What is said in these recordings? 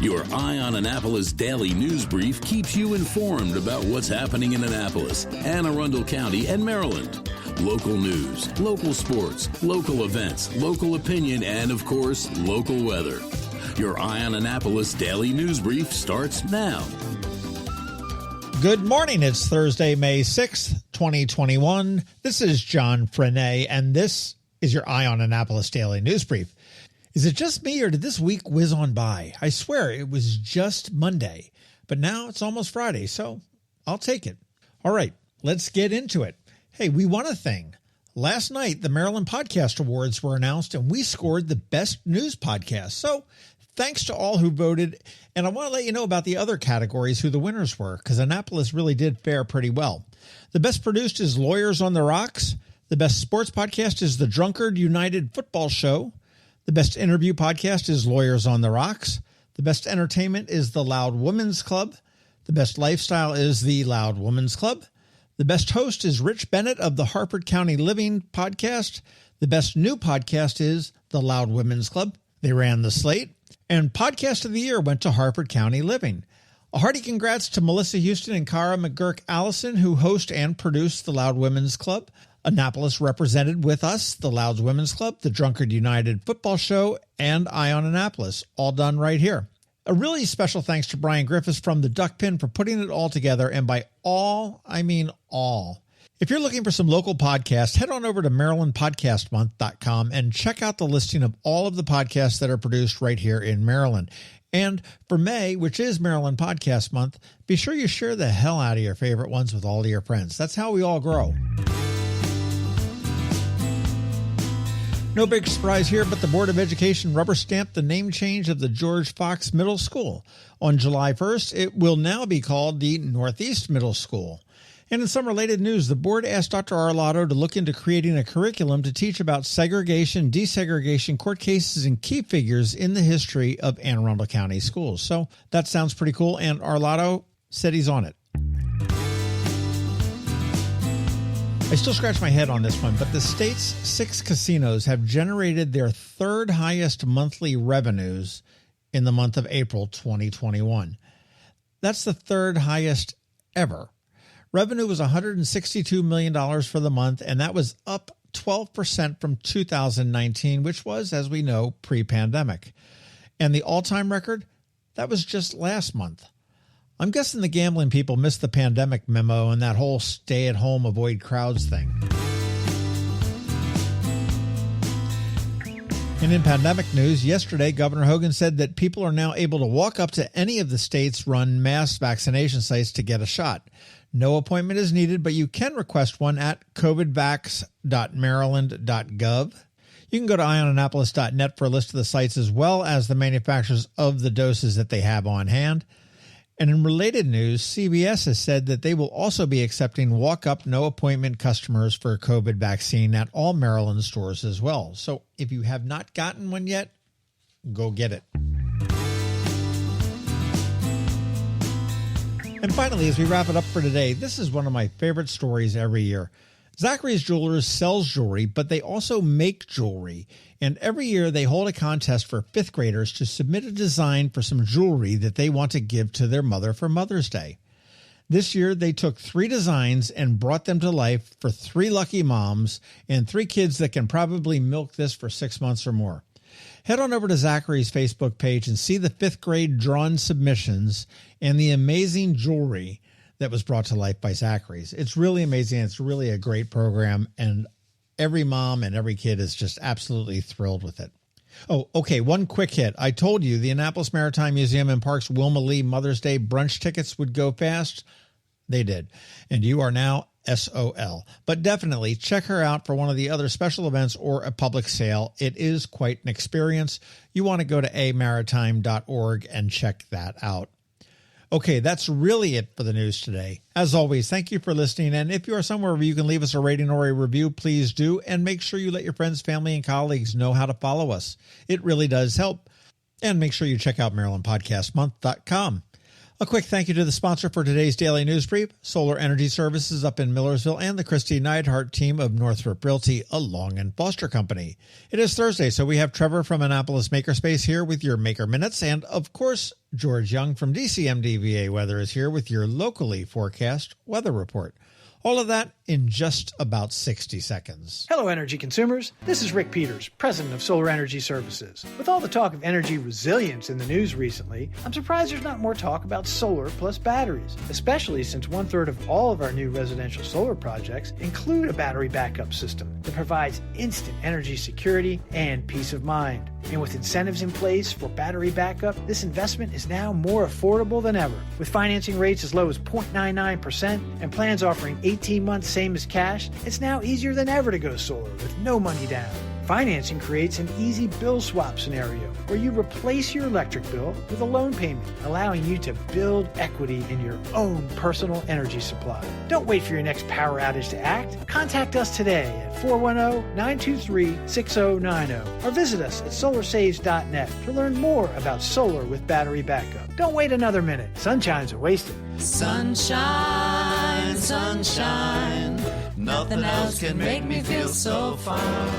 Your Eye on Annapolis daily news brief keeps you informed about what's happening in Annapolis, Anne Arundel County, and Maryland. Local news, local sports, local events, local opinion, and, of course, local weather. Your Eye on Annapolis daily news brief starts now. Good morning. It's Thursday, May 6th, 2021. This is John Frenaye, and this is your Eye on Annapolis daily news brief. Is it just me, or did this week whiz on by? I swear it was just Monday, but now it's almost Friday, so I'll take it. All right, let's get into it. Hey, we won a thing. Last night, the Maryland Podcast Awards were announced, and we scored the best news podcast. So thanks to all who voted, and I want to let you know about the other categories, who the winners were, because Annapolis really did fare pretty well. The best produced is Lawyers on the Rocks. The best sports podcast is the Drunkard United Football Show. The best interview podcast is Lawyers on the Rocks. The best entertainment is the Loud Women's Club. The best lifestyle is the Loud Women's Club. The best host is Rich Bennett of the Harford County Living podcast. The best new podcast is the Loud Women's Club. They ran the slate. And Podcast of the Year went to Harford County Living. A hearty congrats to Melissa Houston and Cara McGurk Allison, who host and produce the Loud Women's Club. Annapolis represented with us, the Loud Women's Club, the Drunkard United Football Show, and Eye on Annapolis, all done right here. A really special thanks to Brian Griffiths from the Duck Pin for putting it all together, and by all, I mean all. If you're looking for some local podcasts, head on over to MarylandPodcastMonth.com and check out the listing of all of the podcasts that are produced right here in Maryland. And for May, which is Maryland Podcast Month, be sure you share the hell out of your favorite ones with all of your friends. That's how we all grow. No big surprise here, but the Board of Education rubber-stamped the name change of the George Fox Middle School. On July 1st, it will now be called the Northeast Middle School. And in some related news, the board asked Dr. Arlotto to look into creating a curriculum to teach about segregation, desegregation, court cases, and key figures in the history of Anne Arundel County schools. So that sounds pretty cool, and Arlotto said he's on it. I still scratch my head on this one, but the state's 6 casinos have generated their third highest monthly revenues in the month of April 2021. That's the third highest ever. Revenue was $162 million for the month, and that was up 12% from 2019, which was, as we know, pre-pandemic. And the all-time record, that was just last month. I'm guessing the gambling people missed the pandemic memo and that whole stay-at-home, avoid crowds thing. And in pandemic news, yesterday, Governor Hogan said that people are now able to walk up to any of the state's run mass vaccination sites to get a shot. No appointment is needed, but you can request one at covidvax.maryland.gov. You can go to eyeonannapolis.net for a list of the sites as well as the manufacturers of the doses that they have on hand. And in related news, CVS has said that they will also be accepting walk-up, no-appointment customers for a COVID vaccine at all Maryland stores as well. So if you have not gotten one yet, go get it. And finally, as we wrap it up for today, this is one of my favorite stories every year. Zachary's Jewelers sells jewelry, but they also make jewelry. And every year they hold a contest for 5th graders to submit a design for some jewelry that they want to give to their mother for Mother's Day. This year they took 3 designs and brought them to life for 3 lucky moms and 3 kids that can probably milk this for 6 months or more. Head on over to Zachary's Facebook page and see the 5th grade drawn submissions and the amazing jewelry that was brought to life by Zachary's. It's really amazing. It's really a great program, and every mom and every kid is just absolutely thrilled with it. Oh, okay, one quick hit. I told you the Annapolis Maritime Museum and Parks Wilma Lee Mother's Day brunch tickets would go fast. They did. And you are now SOL. But definitely check her out for one of the other special events or a public sale. It is quite an experience. You want to go to amaritime.org and check that out. Okay, that's really it for the news today. As always, thank you for listening. And if you are somewhere where you can leave us a rating or a review, please do. And make sure you let your friends, family, and colleagues know how to follow us. It really does help. And make sure you check out MarylandPodcastMonth.com. A quick thank you to the sponsor for today's Daily News Brief, Solar Energy Services up in Millersville, and the Kristi Neidhardt Team of Northrop Realty, a Long and Foster company. It is Thursday, so we have Trevor from Annapolis Makerspace here with your Maker Minutes, and of course, George Young from DCMDVA Weather is here with your locally forecast weather report. All of that in just about 60 seconds. Hello, energy consumers. This is Rick Peters, president of Solar Energy Services. With all the talk of energy resilience in the news recently, I'm surprised there's not more talk about solar plus batteries, especially since 1/3 of all of our new residential solar projects include a battery backup system that provides instant energy security and peace of mind. And with incentives in place for battery backup, this investment is now more affordable than ever. With financing rates as low as 0.99% and plans offering 18 months same as cash, it's now easier than ever to go solar with no money down. Financing creates an easy bill swap scenario where you replace your electric bill with a loan payment, allowing you to build equity in your own personal energy supply. Don't wait for your next power outage to act. Contact us today at 410-923-6090 or visit us at solarsaves.net to learn more about solar with battery backup. Don't wait another minute. Sunshine's are wasted. Sunshine, sunshine, nothing else can make me feel so fine.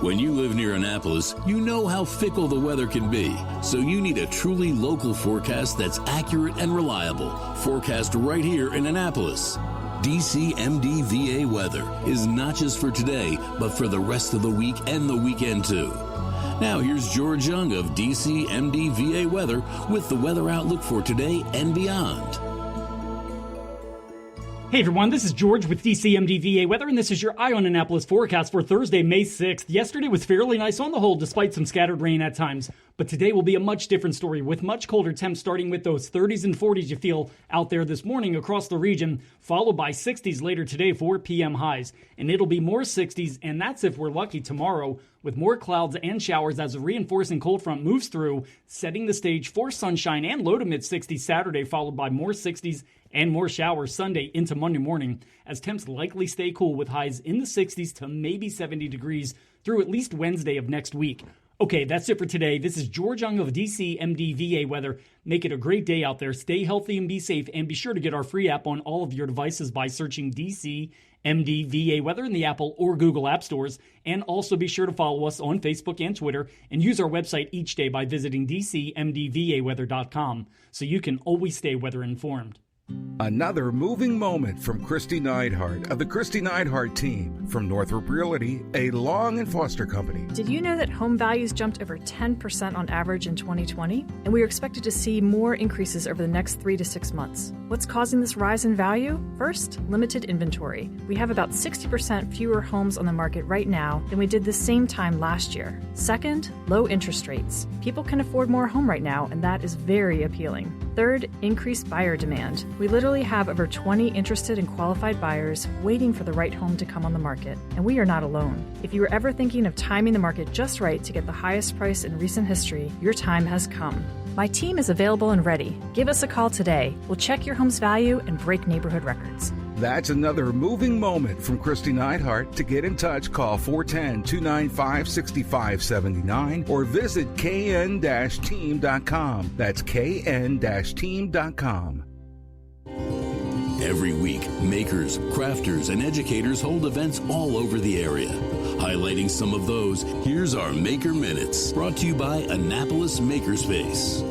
When you live near Annapolis, you know how fickle the weather can be. So you need a truly local forecast that's accurate and reliable. Forecast right here in Annapolis. DCMDVA Weather is not just for today, but for the rest of the week and the weekend too. Now here's George Young of DCMDVA Weather with the weather outlook for today and beyond. Hey everyone, this is George with DCMDVA Weather, and this is your Eye on Annapolis forecast for Thursday, May 6th. Yesterday was fairly nice on the whole, despite some scattered rain at times. But today will be a much different story, with much colder temps starting with those 30s and 40s you feel out there this morning across the region, followed by 60s later today, 4 p.m. highs. And it'll be more 60s, and that's if we're lucky tomorrow, with more clouds and showers as a reinforcing cold front moves through, setting the stage for sunshine and low to mid-60s Saturday, followed by more 60s and more showers Sunday into Monday morning, as temps likely stay cool with highs in the 60s to maybe 70 degrees through at least Wednesday of next week. Okay, that's it for today. This is George Young of DCMDVA Weather. Make it a great day out there. Stay healthy and be safe, and be sure to get our free app on all of your devices by searching DCMDVA Weather in the Apple or Google App Stores. And also be sure to follow us on Facebook and Twitter, and use our website each day by visiting DCMDVAweather.com so you can always stay weather informed. Another moving moment from Kristi Neidhardt of the Kristi Neidhardt Team from Northrop Realty, a Long and Foster company. Did you know that home values jumped over 10% on average in 2020? And we are expected to see more increases over the next 3 to 6 months. What's causing this rise in value? First, limited inventory. We have about 60% fewer homes on the market right now than we did the same time last year. Second, low interest rates. People can afford more home right now, and that is very appealing. Third, increased buyer demand. We literally have over 20 interested and qualified buyers waiting for the right home to come on the market, and we are not alone. If you were ever thinking of timing the market just right to get the highest price in recent history, your time has come. My team is available and ready. Give us a call today. We'll check your home's value and break neighborhood records. That's another moving moment from Kristi Neidhardt. To get in touch, call 410-295-6579 or visit kn-team.com. That's kn-team.com. Every week, makers, crafters, and educators hold events all over the area. Highlighting some of those, here's our Maker Minutes, brought to you by Annapolis Makerspace.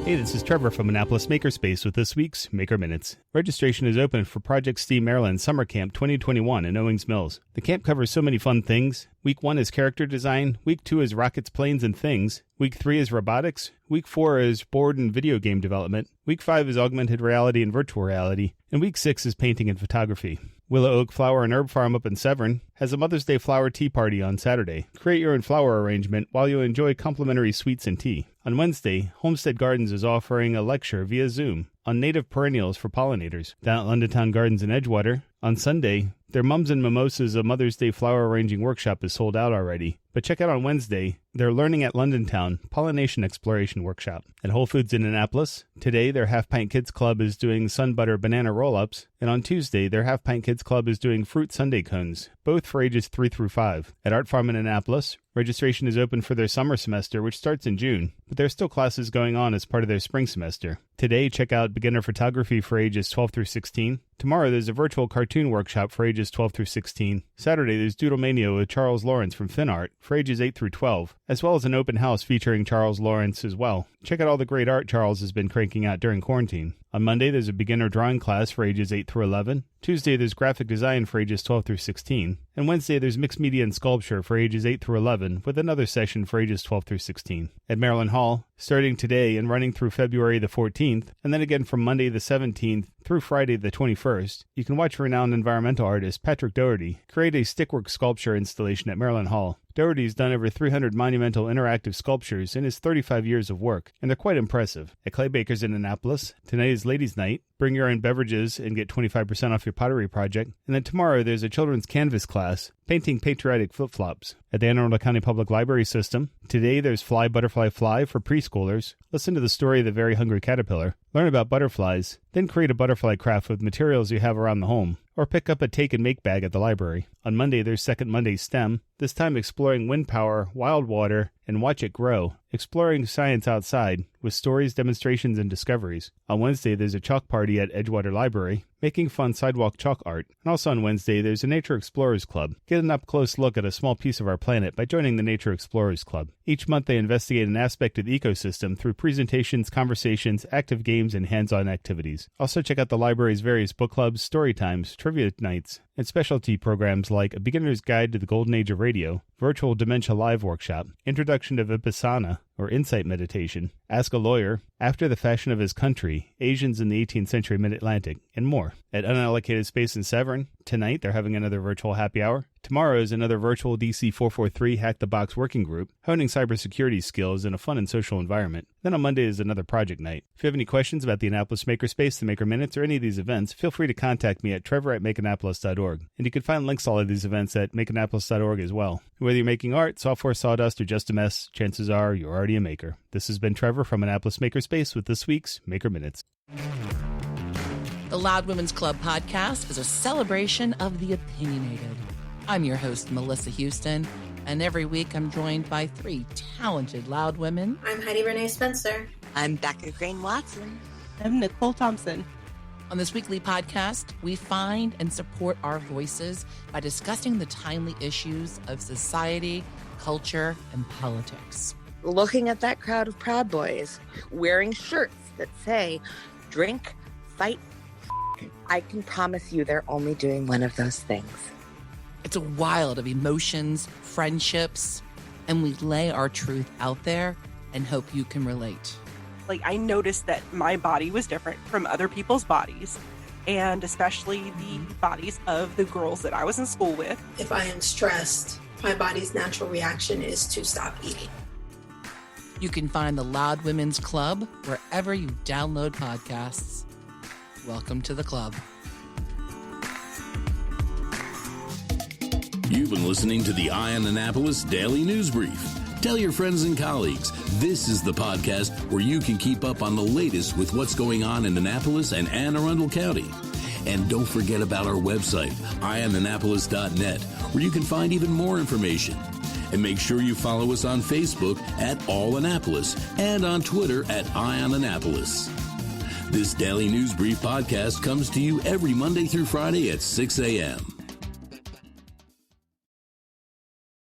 Hey, this is Trevor from Annapolis Makerspace with this week's Maker Minutes. Registration is open for Project STEAM Maryland Summer Camp 2021 in Owings Mills. The camp covers so many fun things. Week 1 is character design, Week 2 is rockets, planes, and things, Week 3 is robotics, Week 4 is board and video game development, Week 5 is augmented reality and virtual reality, and Week 6 is painting and photography. Willow Oak Flower and Herb Farm up in Severn has a Mother's Day flower tea party on Saturday. Create your own flower arrangement while you enjoy complimentary sweets and tea. On Wednesday, Homestead Gardens is offering a lecture via Zoom on native perennials for pollinators. Down at London Town Gardens in Edgewater, on Sunday, their Mums and Mimosas, a Mother's Day flower arranging workshop is sold out already. But check out on Wednesday their Learning at London Town Pollination Exploration Workshop. At Whole Foods in Annapolis, today their Half Pint Kids Club is doing Sun Butter Banana Roll-Ups, and on Tuesday their Half Pint Kids Club is doing Fruit Sundae Cones, both for ages 3 through 5. At Art Farm in Annapolis, registration is open for their summer semester, which starts in June, but there are still classes going on as part of their spring semester. Today, check out Beginner Photography for ages 12 through 16. Tomorrow, there's a virtual cartoon workshop for ages 12 through 16. Saturday, there's Doodle Mania with Charles Lawrence from FinArt for ages 8 through 12, as well as an open house featuring Charles Lawrence as well. Check out all the great art Charles has been cranking out during quarantine. On Monday, there's a beginner drawing class for ages 8 through 11. Tuesday, there's graphic design for ages 12 through 16. And Wednesday, there's mixed media and sculpture for ages 8 through 11, with another session for ages 12 through 16. At Maryland Hall, starting today and running through February the 14th, and then again from Monday the 17th through Friday the 21st, you can watch renowned environmental artist Patrick Doherty create a stickwork sculpture installation at Maryland Hall. Doherty's done over 300 monumental interactive sculptures in his 35 years of work, and they're quite impressive. At Clay Bakers in Annapolis, tonight is Ladies' Night. Bring your own beverages and get 25% off your pottery project. And then tomorrow there's a children's canvas class, painting patriotic flip-flops. At the Anne Arundel County Public Library System, today there's Fly, Butterfly, Fly for preschoolers. Listen to the story of the very hungry caterpillar. Learn about butterflies, then create a butterfly craft with materials you have around the home. Or pick up a take and make bag at the library. On Monday, there's Second Monday STEM, this time exploring wind power, wild water, and watch it grow, exploring science outside with stories, demonstrations, and discoveries. On Wednesday, there's a chalk party at Edgewater Library, making fun sidewalk chalk art. And also on Wednesday, there's a Nature Explorers Club. Get an up-close look at a small piece of our planet by joining the Nature Explorers Club. Each month, they investigate an aspect of the ecosystem through presentations, conversations, active games, and hands-on activities. Also, check out the library's various book clubs, story times, trivia nights, and specialty programs like A Beginner's Guide to the Golden Age of Radio, Virtual Dementia Live Workshop, Introduction to Vipassana, or Insight Meditation, Ask a Lawyer, After the Fashion of His Country, Asians in the 18th Century Mid-Atlantic, and more. At Unallocated Space in Severn, tonight they're having another virtual happy hour. Tomorrow is another virtual DC 443 Hack the Box working group, honing cybersecurity skills in a fun and social environment. Then on Monday is another project night. If you have any questions about the Annapolis Makerspace, the Maker Minutes, or any of these events, feel free to contact me at trevor@makeannapolis.org. And you can find links to all of these events at makeannapolis.org as well. Whether you're making art, software, sawdust, or just a mess, chances are you're already a maker. This has been Trevor from Annapolis Makerspace with this week's Maker Minutes. The Loud Women's Club podcast is a celebration of the opinionated. I'm your host, Melissa Houston, and every week I'm joined by 3 talented loud women. I'm Heidi Renee Spencer. I'm Becca Crane Watson. I'm Nicole Thompson. On this weekly podcast, we find and support our voices by discussing the timely issues of society, culture, and politics. Looking at that crowd of Proud Boys, wearing shirts that say, drink, fight, I can promise you they're only doing one of those things. It's a wild of emotions, friendships, and we lay our truth out there and hope you can relate. Like, I noticed that my body was different from other people's bodies, and especially the bodies of the girls that I was in school with. If I am stressed, my body's natural reaction is to stop eating. You can find the Loud Women's Club wherever you download podcasts. Welcome to the club. You've been listening to the Eye on Annapolis Daily News Brief. Tell your friends and colleagues, this is the podcast where you can keep up on the latest with what's going on in Annapolis and Anne Arundel County. And don't forget about our website, eyeonannapolis.net, where you can find even more information. And make sure you follow us on Facebook at All Annapolis and on Twitter at Eye on Annapolis. This Daily News Brief podcast comes to you every Monday through Friday at 6 a.m.